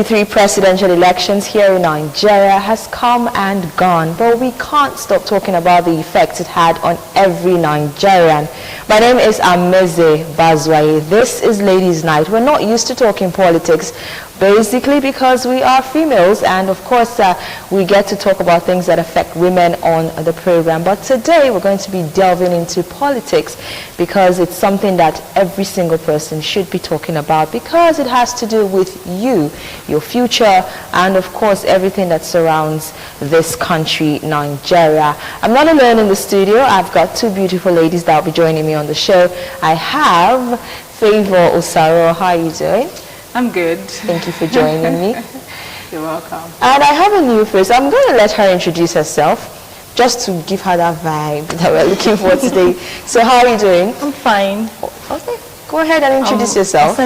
Three presidential elections here in Nigeria has come and gone, but we can't stop talking about the effects it had on every Nigerian. My name is Ameze Bazwaye. This is Ladies' Night. We're not used to talking politics, basically because we are females, and of course we get to talk about things that affect women on the program. But today we're going to be delving into politics because it's something that every single person should be talking about, because it has to do with you, your future, and of course everything that surrounds this country, Nigeria. I'm not alone in the studio. I've got two beautiful ladies that will be joining me on the show. I have Favor Osaro. How are you doing? I'm good. Thank you for joining me. You're welcome. And I have a new face. I'm going to let her introduce herself, just to give her that vibe that we're looking for today. So how are you doing? I'm fine. Okay, go ahead and introduce yourself.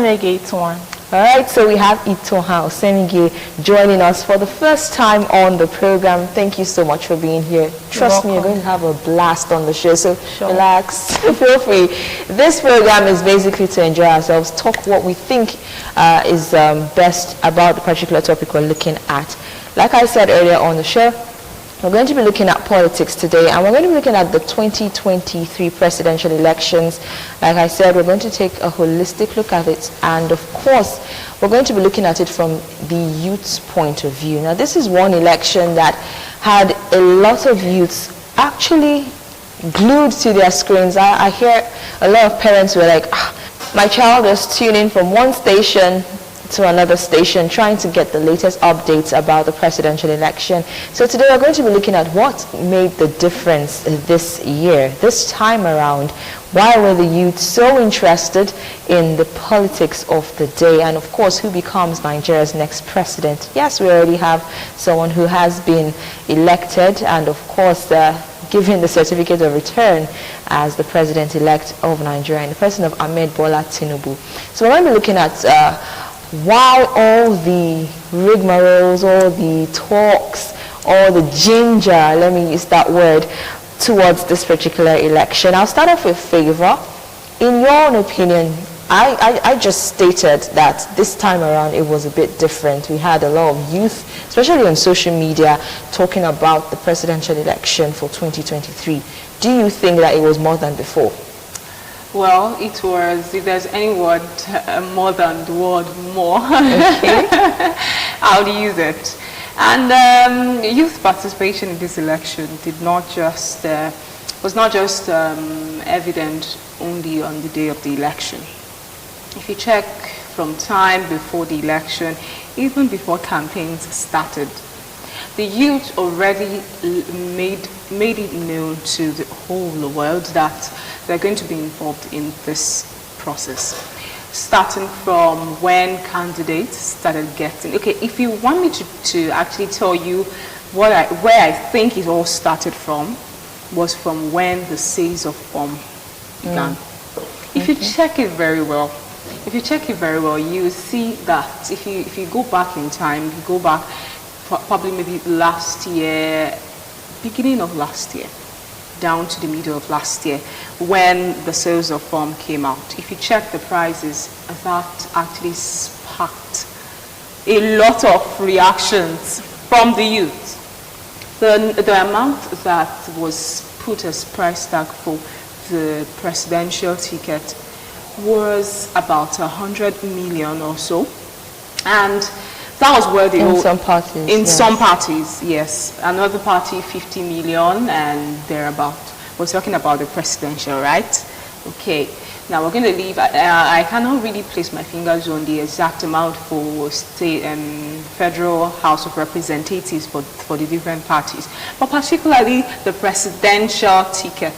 All right, so we have Itoha Osemige joining us for the first time on the program. Thank you so much for being here. Trust me, you're going to have a blast on the show, so relax, feel free. This program is basically to enjoy ourselves, talk what we think is best about the particular topic we're looking at. Like I said earlier on the show, we're going to be looking at politics today, and we're going to be looking at the 2023 presidential elections. Like I said, we're going to take a holistic look at it, and of course, we're going to be looking at it from the youth's point of view. Now, this is one election that had a lot of youths actually glued to their screens. I hear a lot of parents were like, my child is tuning from one station to another station, trying to get the latest updates about the presidential election. So today we're going to be looking at what made the difference this year, this time around. Why were the youth so interested in the politics of the day? And of course, who becomes Nigeria's next president? Yes, we already have someone who has been elected and of course given the certificate of return as the president-elect of Nigeria, the president of Ahmed Bola Tinubu. So we're going to be looking at why all the rigmaroles, all the talks, all the ginger, let me use that word, towards this particular election. I'll start off with Favor. In your own opinion, I just stated that this time around it was a bit different. We had a lot of youth, especially on social media, talking about the presidential election for 2023. Do you think that it was more than before? Well, it was, if there's any word more than the word more, Okay. I'll use it. And youth participation in this election was not just evident only on the day of the election. If you check from time before the election, even before campaigns started, the youth already made it known to the whole world that they're going to be involved in this process. Starting from when candidates started getting... Okay, if you want me to actually tell you where I think it all started from, was from when the sales of form began. If you check it very well, you see that if you go back in time, you go back probably maybe last year, beginning of last year, down to the middle of last year, when the sales of form came out. If you check the prices, that actually sparked a lot of reactions from the youth. The amount that was put as price tag for the presidential ticket was about 100 million or so, and that was where they some parties. Some parties, yes. Another party, 50 million and thereabout. We're talking about the presidential, right? Okay. Now we're going to leave. I cannot really place my fingers on the exact amount for state and federal House of Representatives for the different parties, but particularly the presidential ticket.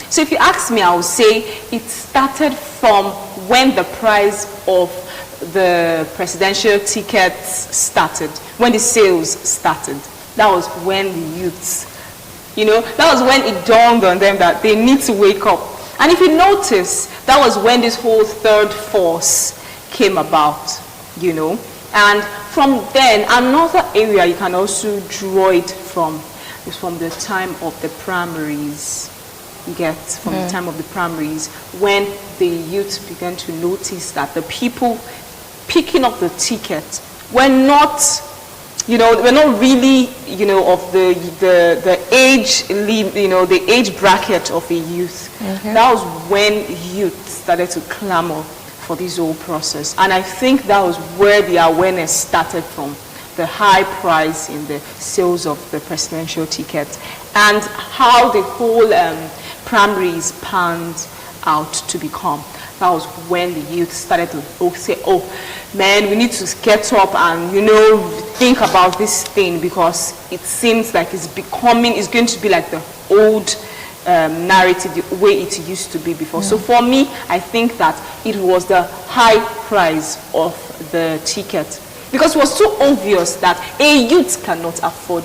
So if you ask me, I would say it started from when the price of the presidential tickets started, when the sales started. That was when the youths, that was when it dawned on them that they need to wake up. And if you notice, that was when this whole third force came about, And from then, another area you can also draw it from is from the time of the primaries. You get from the time of the primaries, when the youth began to notice that the people picking up the ticket we're not, we're not really, of the age, the age bracket of a youth. Okay. That was when youth started to clamor for this whole process. And I think that was where the awareness started from, the high price in the sales of the presidential ticket, and how the whole primaries panned out to become. That was when the youth started to say, oh man, we need to get up and think about this thing, because it seems like it's going to be like the old narrative, the way it used to be before. So for me, I think that it was the high price of the ticket, because it was so obvious that a youth cannot afford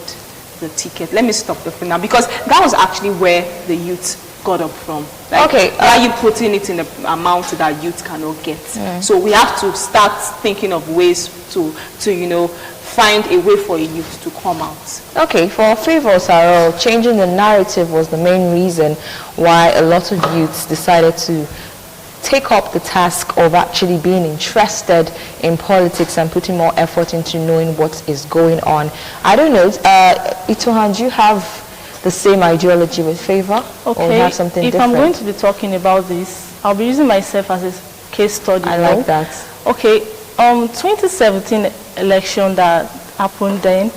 the ticket. Let me stop the film now, because that was actually where the youth got up from. Like, okay. Why are you putting it in the amount that youth cannot get? So we have to start thinking of ways to find a way for a youth to come out. Okay, for Favour Sarah, changing the narrative was the main reason why a lot of youths decided to take up the task of actually being interested in politics and putting more effort into knowing what is going on. I don't know, Itohan, do you have the same ideology with Favour? Okay, or have something if different? I'm going to be talking about this, I'll be using myself as a case study. I like that. Okay, 2017 election that happened then,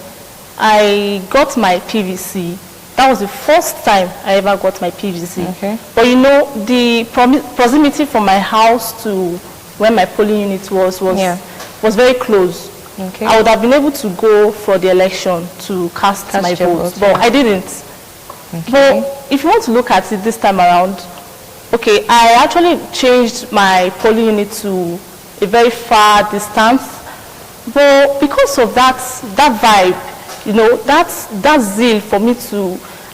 I got my PVC. That was the first time I ever got my PVC. Okay. But the proximity from my house to where my polling unit was very close. Okay. I would have been able to go for the election to cast my vote, but I didn't. Okay. But if you want to look at it this time around, okay, I actually changed my polling unit to a very far distance, but because of that vibe, that zeal for me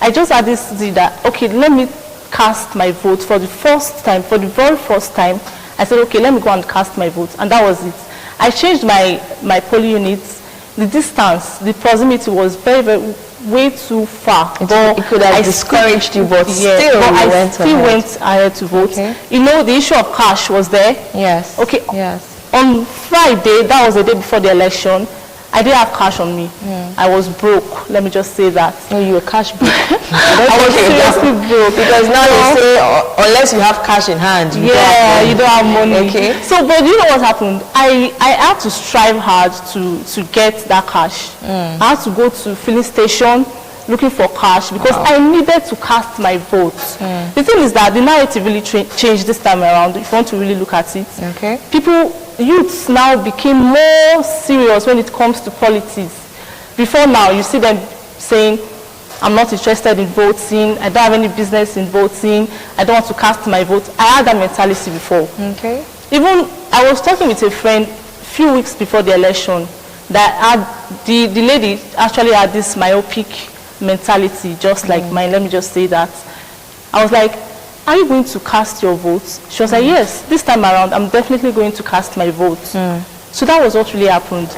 I just had this zeal that, okay, let me cast my vote for the very first time. I said, okay, let me go and cast my vote, and that was it. I changed my polling unit. The distance, the proximity was way too far. It could have discouraged you, but still I went ahead to vote. Okay. The issue of cash was there. Yes. Okay. Yes. On Friday, that was the day before the election, I didn't have cash on me. I was broke. Let me just say that. No, you were cash broke. I was seriously broke. Because now they say, unless you have cash in hand, you don't have money. Okay. So, but you know what happened? I had to strive hard to get that cash. I had to go to filling station looking for cash because I needed to cast my vote. The thing is that the narrative really changed this time around, if you want to really look at it. Okay. Youths now became more serious when it comes to politics. Before now, you see them saying, I'm not interested in voting, I don't have any business in voting, I don't want to cast my vote. I had that mentality before. Okay. Even, I was talking with a friend a few weeks before the election that the lady actually had this myopic mentality, just like mine. Let me just say that. I was like, are you going to cast your vote? She was like, yes, this time around, I'm definitely going to cast my vote. So that was what really happened.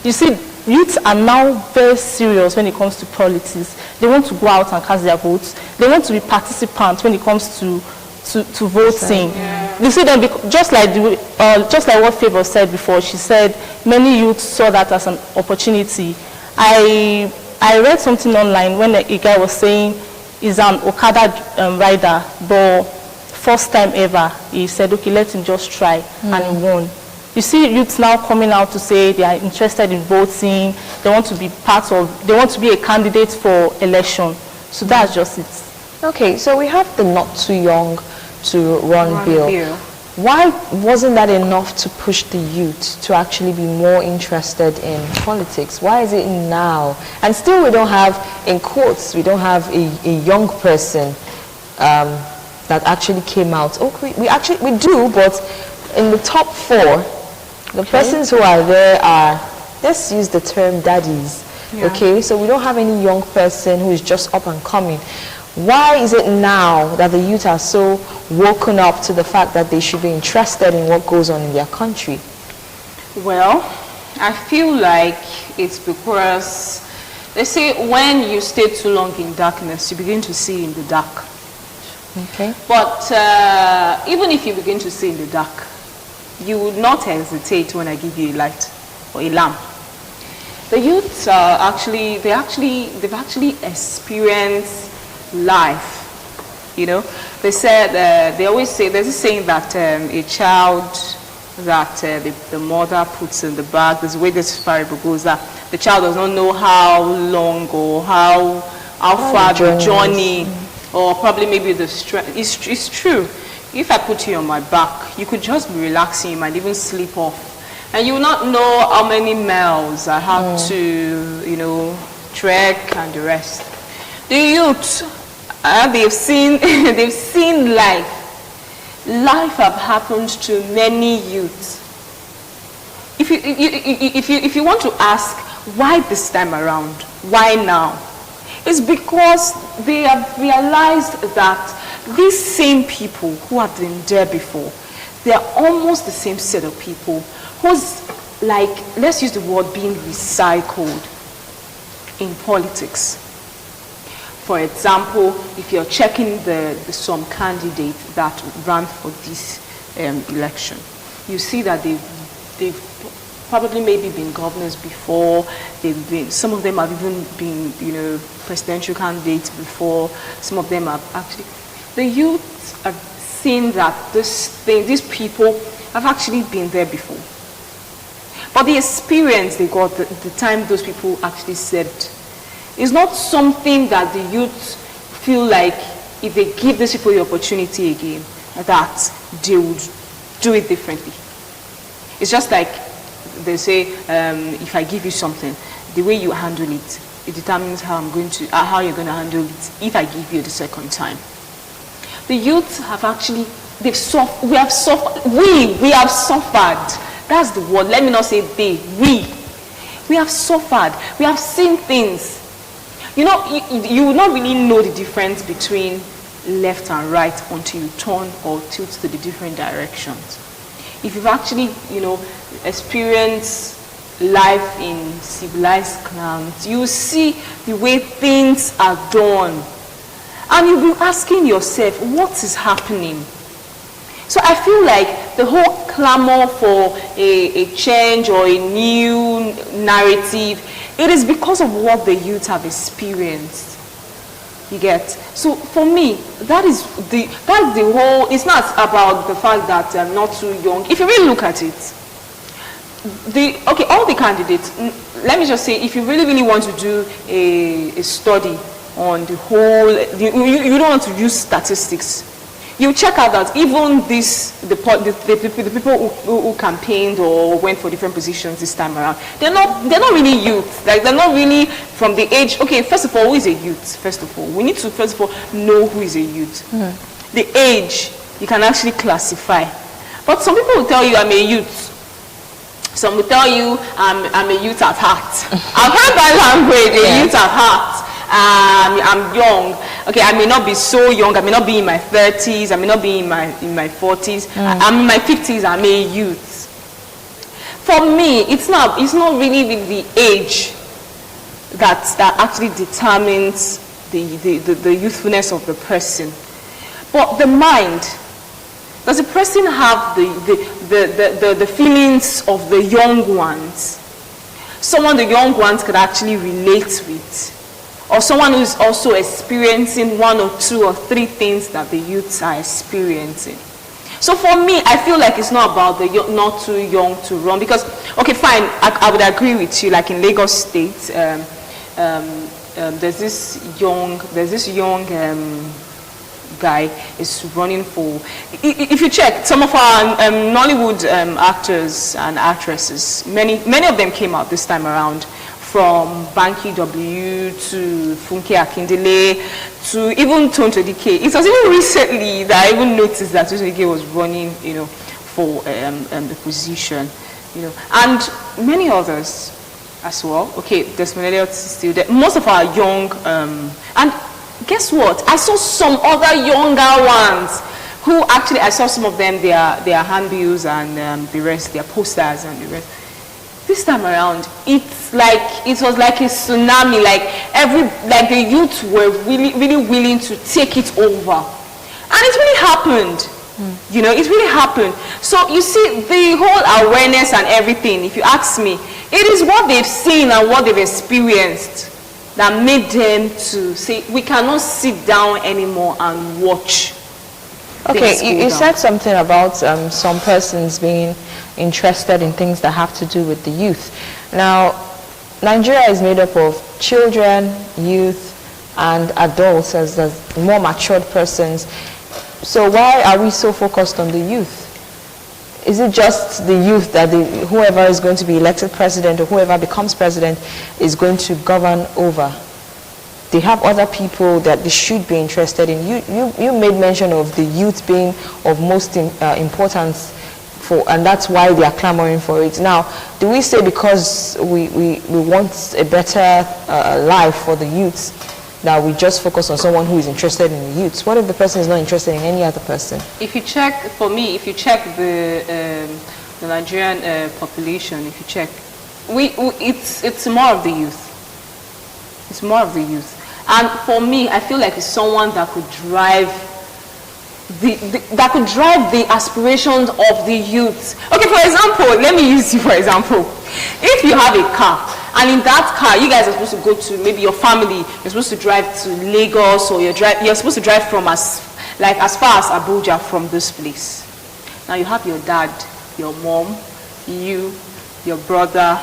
You see, youths are now very serious when it comes to politics. They want to go out and cast their votes. They want to be participants when it comes to voting. You see them, just like what Favour said before. She said many youths saw that as an opportunity. I read something online when a guy was saying he's an Okada rider, but first time ever, he said, okay, let him just try, and he won. You see youths now coming out to say they are interested in voting, they want to be they want to be a candidate for election. So that's just it. Okay, so we have the not too young to run bill. Why wasn't that enough to push the youth to actually be more interested in politics? Why is it now? And still we don't have, in quotes, we don't have a young person that actually came out. Okay, we do, but in the top 4, the persons who are there are, let's use the term daddies. Okay, so we don't have any young person who is just up and coming. Why is it now that the youth are so woken up to the fact that they should be interested in what goes on in their country? Well, I feel like it's because they say when you stay too long in darkness, you begin to see in the dark. Okay. But even if you begin to see in the dark, you would not hesitate when I give you a light or a lamp. The youths are they've actually experienced life. You know, they said, they always say, there's a saying that a child that the mother puts in the bag, there's a way this parable goes, that the child does not know how long or how far the journey, or probably maybe the strength. It's true. If I put you on my back, you could just be relaxing, you might even sleep off. And you will not know how many miles I have to, you know, trek and the rest. The youth, they've seen life. Life have happened to many youths. If you want to ask why this time around, why now, it's because they have realized that these same people who have been there before, they are almost the same set of people who's, like, let's use the word, being recycled in politics. For example, if you're checking some candidate that ran for this election, you see that they've probably maybe been governors before. Some of them have even been, you know, presidential candidates before. Some of them have actually. The youth have seen that these people have actually been there before. But the experience they got, the time those people actually served, is not something that the youth feel like if they give these people the opportunity again, that they would do it differently. It's just like they say, if I give you something, the way you handle it, it determines how you're going to handle it if I give you the second time. The youth have actually, we have suffered. That's the word. Let me not say they. We have suffered. We have seen things. You know, you will not really know the difference between left and right until you turn or tilt to the different directions. If you've actually, you know, experienced life in civilized clans, you see the way things are done. And you'll be asking yourself, what is happening? So I feel like the whole clamor for a change or a new narrative, it is because of what the youth have experienced. You get? So for me, that's the whole. It's not about the fact that I'm not too young. If you really look at it, all the candidates. Let me just say, if you really want to do a study on the whole, you don't want to use statistics. You check out that even the people who campaigned or went for different positions this time around, they're not really youth. Like, they're not really from the age. Okay, first of all, who is a youth? First of all, we need to first of all know who is a youth. The age you can actually classify, but some people will tell you I'm a youth. Some will tell you I'm a youth at heart. I've heard that language, a youth at heart. I'm young. Okay, I may not be so young. I may not be in my 30s. I may not be in my 40s. I'm in my 50s. I'm a youth. For me, it's not really the age that actually determines the youthfulness of the person, but the mind. Does the person have the feelings of the young ones? Someone the young ones could actually relate with. Or someone who's also experiencing one or two or three things that the youths are experiencing. So for me, I feel like it's not about the not too young to run. Because, okay, fine, I would agree with you. Like in Lagos State, there's this young guy is running for. If you check, some of our Nollywood actors and actresses, many of them came out this time around. From Banky W to Funke Akindele to even Tonto DK. It was even recently that I even noticed that Tonto DK was running, you know, for the position, you know, and many others as well. Okay, there's Elliott still there. Most of our young, and guess what? I saw some other younger ones who actually, I saw some of them, their handbills and the rest, their posters and the rest. This time around, it was like a tsunami. Like the youth were really willing to take it over, and it really happened. You know, it really happened. So you see, the whole awareness and everything, if you ask me, it is what they've seen and what they've experienced that made them to say, we cannot sit down anymore and watch. Okay, you said something about some persons being interested in things that have to do with the youth. Now, Nigeria is made up of children, youth, and adults as the more matured persons. So why are we so focused on the youth? Is it just the youth that whoever is going to be elected president or whoever becomes president is going to govern over? They have other people that they should be interested in. You made mention of the youth being of most importance, and that's why they are clamoring for it. Now, do we say because we want a better life for the youths that we just focus on someone who is interested in the youths? What if the person is not interested in any other person? If you check, for me, if you check the Nigerian population, if you check, it's more of the youth. It's more of the youth. And for me, I feel like it's someone that could drive the aspirations of the youth. Okay, for example, let me use you for example. If you have a car, and in that car, you guys are supposed to go to maybe your family, you're supposed to drive to Lagos, or you're supposed to drive from as far as Abuja from this place. Now you have your dad, your mom, you, your brother.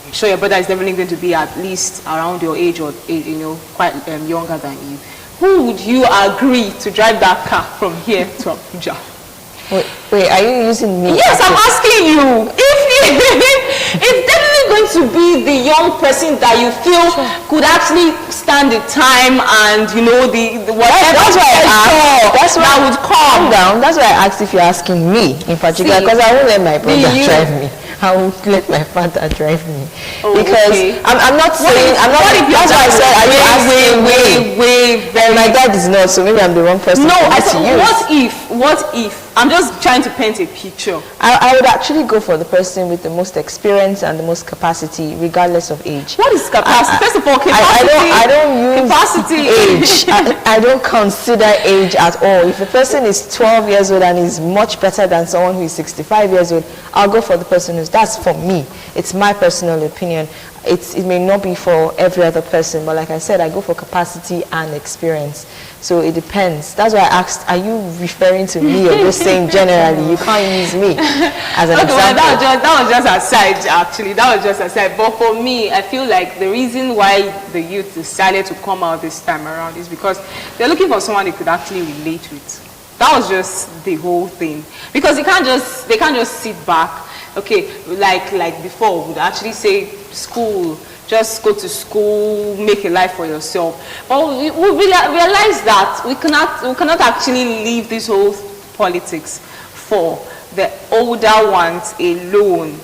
I'm sure your brother is definitely going to be at least around your age or, you know, quite younger than you. Who would you agree to drive that car from here to Abuja? Wait, are you using me? Yes, I'm asking you. It's definitely going to be the young person that you feel could actually stand the time and, you know, the whatever. That's why I asked. That's why that would calm down. That's why I asked if you're asking me in particular, because I won't let my brother drive me. I will let my father drive me. Oh, because okay. I'm not saying, I'm not, that's why I said, are you asking me? And my dad is not, so maybe I'm the wrong person. No, I to use. What if, I'm just trying to paint a picture. I would actually go for the person with the most experience and the most capacity, regardless of age. What is capacity? First of all, capacity. I don't use capacity. age. I don't consider age at all. If a person is 12 years old and is much better than someone who is 65 years old, I'll go for the person who's, that's for me. It's my personal opinion. It may not be for every other person, but like I said, I go for capacity and experience. So it depends. That's why I asked, are you referring to me or just saying generally? You can't use me as an example. Well, that was just aside, actually. That was just aside. But for me, I feel like the reason why the youth decided to come out this time around is because they're looking for someone they could actually relate with. That was just the whole thing. Because they can't just sit back. Okay, like before, would actually say school, just go to school, make a life for yourself. But we realize that we cannot actually leave this whole politics for the older ones alone.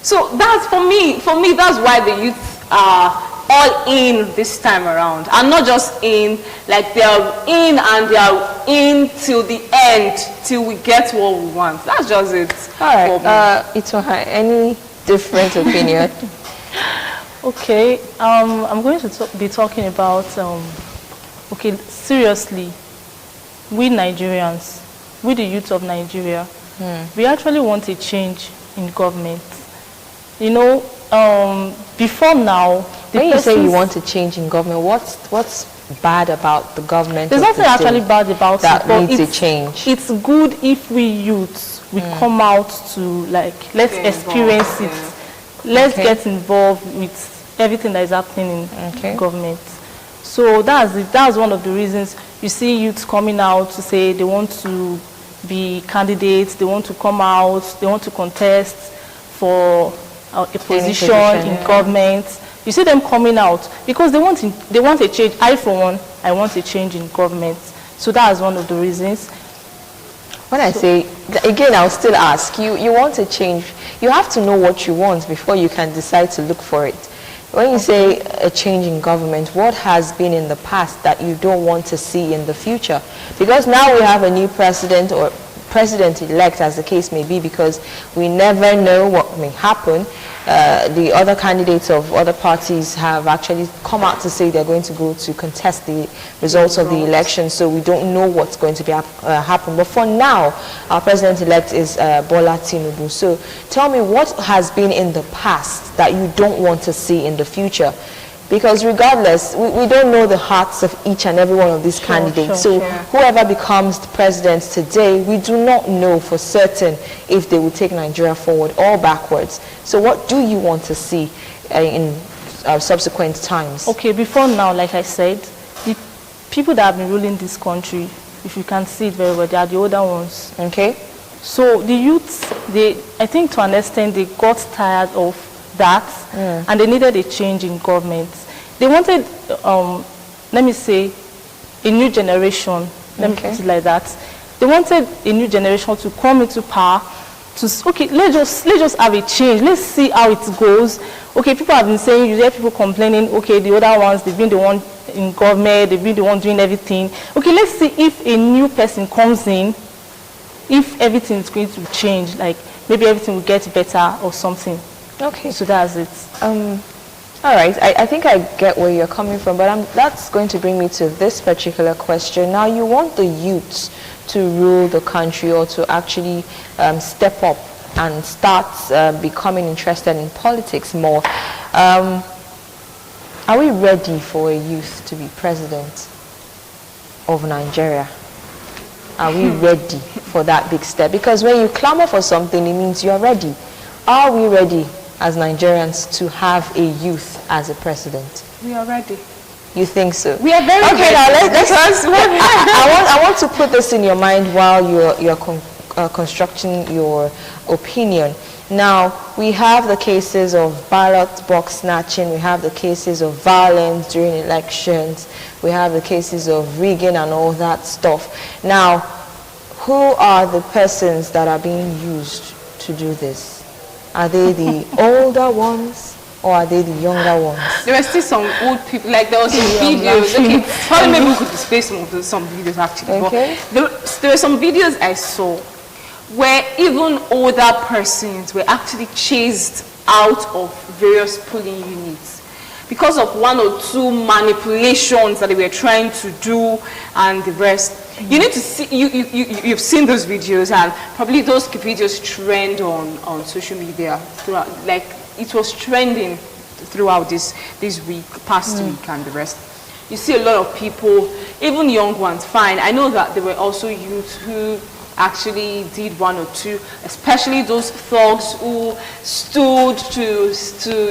So that's for me, that's why the youth are all in this time around, and not just in, like they are in and they are in till the end, till we get what we want. That's just it. All right, Itoha, any different opinion? Okay, I'm going to be talking about, okay, seriously, we Nigerians, we the youth of Nigeria, we actually want a change in government. You know, before now, when you say you want a change in government, what's bad about the government? There's nothing actually bad about that it, but needs a change. It's good if we youths come out to, like, let's experience it. Let's get involved with everything that is happening in government. So that's one of the reasons you see youths coming out to say they want to be candidates, they want to come out, they want to contest for a position in government. You see them coming out because they want a change. I, for one, I want a change in government. So that's one of the reasons. When I say, again, I'll still ask, you want a change, you have to know what you want before you can decide to look for it. When you say a change in government, what has been in the past that you don't want to see in the future? Because now we have a new president, or president-elect, as the case may be, because we never know what may happen. The other candidates of other parties have actually come out to say they're going to go to contest the results of the election, so we don't know what's going to be happen. But for now, our president-elect is Bola Tinubu. So tell me, what has been in the past that you don't want to see in the future? Because regardless, we don't know the hearts of each and every one of these candidates. So whoever becomes the president today, we do not know for certain if they will take Nigeria forward or backwards. So what do you want to see in subsequent times? Okay, before now, like I said, the people that have been ruling this country, if you can see it very well, they are the older ones. Okay. So the youths, I think to an extent, they got tired of that, and they needed a change in government. They wanted, let me say, a new generation. Let me put it like that. They wanted a new generation to come into power. Okay, let's just have a change. Let's see how it goes. Okay, people have been saying, you hear people complaining. Okay, the other ones, they've been the one in government. They've been the one doing everything. Okay, let's see if a new person comes in, if everything is going to change. Like maybe everything will get better or something. Okay. So that's it. All right. I think I get where you're coming from, but that's going to bring me to this particular question. Now, you want the youths to rule the country, or to actually step up and start becoming interested in politics more. Are we ready for a youth to be president of Nigeria? Are we ready for that big step? Because when you clamor for something, it means you're ready. Are we ready as Nigerians to have a youth as a president? We are ready. You think so? We are very ready. Okay, now let's I want to put this in your mind while you're constructing your opinion. Now, we have the cases of ballot box snatching, we have the cases of violence during elections, we have the cases of rigging and all that stuff. Now, who are the persons that are being used to do this? Are they the older ones, or are they the younger ones? There were still some old people, like there was some videos. Okay, probably maybe we could display some videos actually. Okay. But there were some videos I saw where even older persons were actually chased out of various polling units because of one or two manipulations that they were trying to do and the rest. You need to see, you've seen those videos, and probably those videos trend on social media throughout, like it was trending throughout this week, past week and the rest. You see a lot of people, even young ones, fine. I know that there were also youth who actually did one or two, especially those thugs who stood to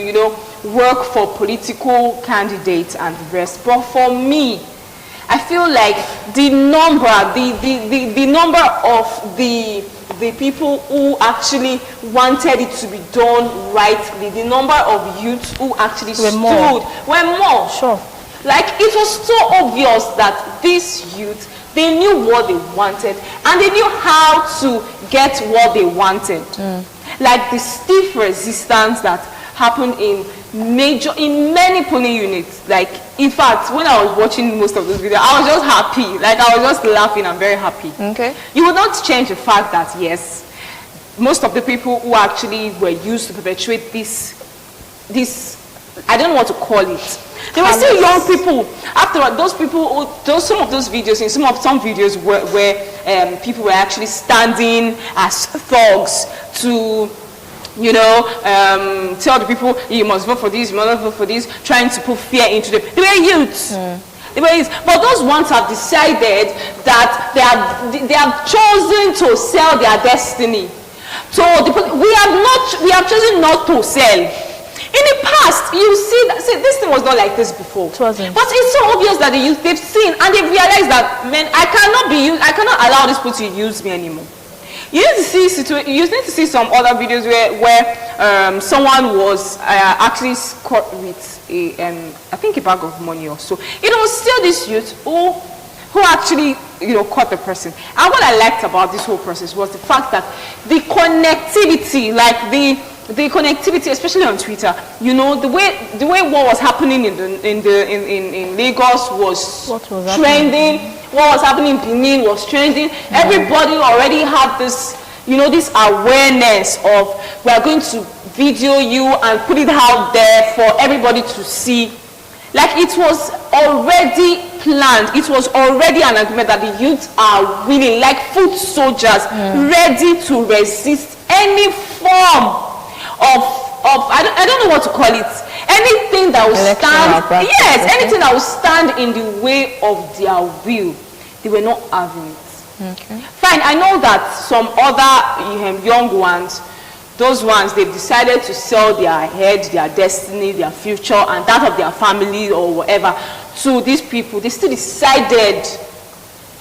you know, work for political candidates and the rest. But for me, I feel like the number of the people who actually wanted it to be done rightly, the number of youths who actually stood were more. Sure. Like it was so obvious that these youths, they knew what they wanted and they knew how to get what they wanted. Like the stiff resistance that happened in many polling units. Like in fact, when I was watching most of those videos, I was just happy. Like I was just laughing and very happy. Okay. You would not change the fact that yes, most of the people who actually were used to perpetuate this I don't know what to call it. There were still young people. After all, those people, some of those videos, in some videos where people were actually standing as thugs to, you know, tell the people, you must vote for this, you must vote for this, trying to put fear into them. They were youths. They were youths. But those ones have decided that they have chosen to sell their destiny. So we have chosen not to sell. In the past, you see that this thing was not like this before. It wasn't. But it's so obvious that they've seen and they've realized that, man, I cannot allow these people to use me anymore. You need to see some other videos where someone was actually caught with I think a bag of money or so. It was still this youth who actually, you know, caught the person. And what I liked about this whole process was the fact that the connectivity, like the connectivity, especially on Twitter, you know, the way what was happening in Lagos was trending. What was happening in Benin was trending. Everybody already had this, you know, this awareness of, we are going to video you and put it out there for everybody to see. Like, it was already planned. It was already an agreement that the youth are willing, like foot soldiers, ready to resist any form of I don't know what to call it. Anything that will stand, anything that will stand in the way of their will. They were not having it. Okay. Fine, I know that some other young ones, those ones, they've decided to sell their head, their destiny, their future, and that of their family or whatever to these people. They still decided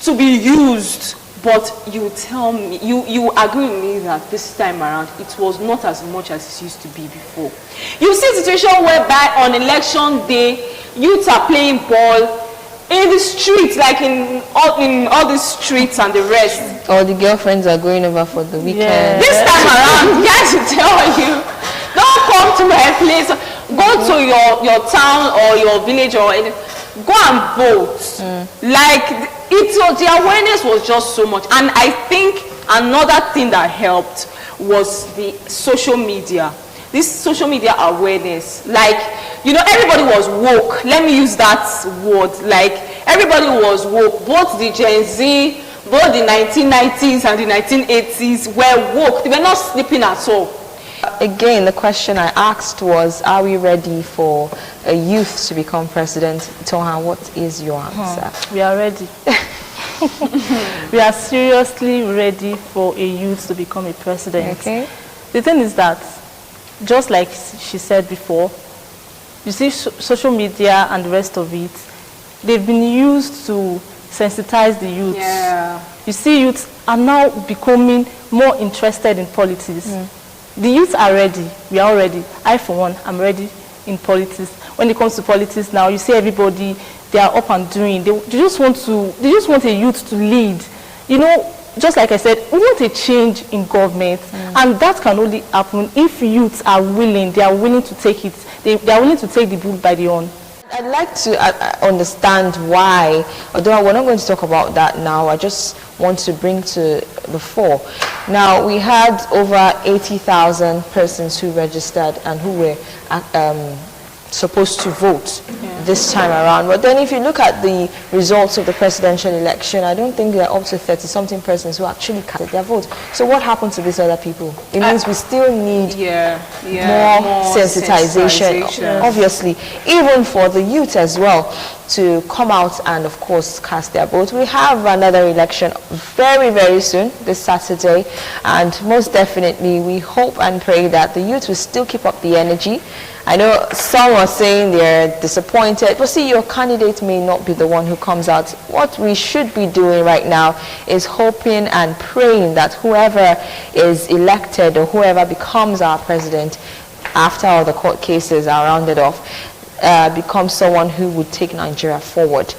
to be used. But you tell me, you agree with me that this time around, it was not as much as it used to be before. You see a situation whereby on election day, youths are playing ball in the streets, like in all the streets and the rest. Or the girlfriends are going over for the weekend. Yeah. This time around, guys, to tell you, don't come to my place. Go to your town or your village or anything. Go and vote. Like, the awareness was just so much. And I think another thing that helped was the social media. This social media awareness. Like, you know, everybody was woke. Let me use that word. Like, everybody was woke. Both the Gen Z, both the 1990s and the 1980s were woke. They were not sleeping at all. Again, the question I asked was, are we ready for a youth to become president? Tohan, what is your answer? We are ready. We are seriously ready for a youth to become a president. Okay. The thing is that, just like she said before, you see social media and the rest of it, they've been used to sensitize the youth. Yeah. You see, youths are now becoming more interested in politics. The youth are ready. We are all ready. I, for one, am ready in politics. When it comes to politics now, you see everybody, they are up and doing. They just want a youth to lead. You know, just like I said, we want a change in government, and that can only happen if youths are willing. They are willing to take it. They are willing to take the bull by the horn. I'd like to understand why, although we're not going to talk about that now, I just want to bring to the fore. Now, we had over 80,000 persons who registered and who were supposed to vote this time around. But then if you look at the results of the presidential election, I don't think there are up to 30-something persons who actually cast their vote. So what happened to these other people? It means we still need more sensitization, obviously, even for the youth as well, to come out and, of course, cast their vote. We have another election very, very soon, this Saturday, and most definitely we hope and pray that the youth will still keep up the energy. I know some are saying they're disappointed, but see, your candidate may not be the one who comes out. What we should be doing right now is hoping and praying that whoever is elected or whoever becomes our president after all the court cases are rounded off, becomes someone who would take Nigeria forward.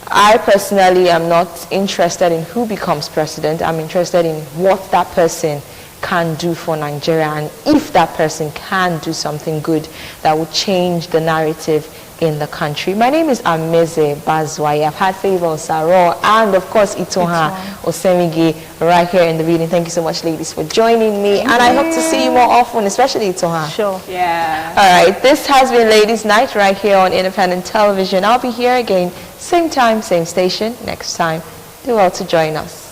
I personally am not interested in who becomes president. I'm interested in what that person can do for Nigeria, and if that person can do something good that will change the narrative in the country. My name is Ameze Bazwai. I've had favor of Saro and of course Itoha Osemigi right here in the building. Thank you so much, ladies, for joining me, and I hope to see you more often, especially Itoha. Sure. Yeah. All right, this has been Ladies Night right here on Independent Television. I'll be here again, same time, same station next time. Do well to join us.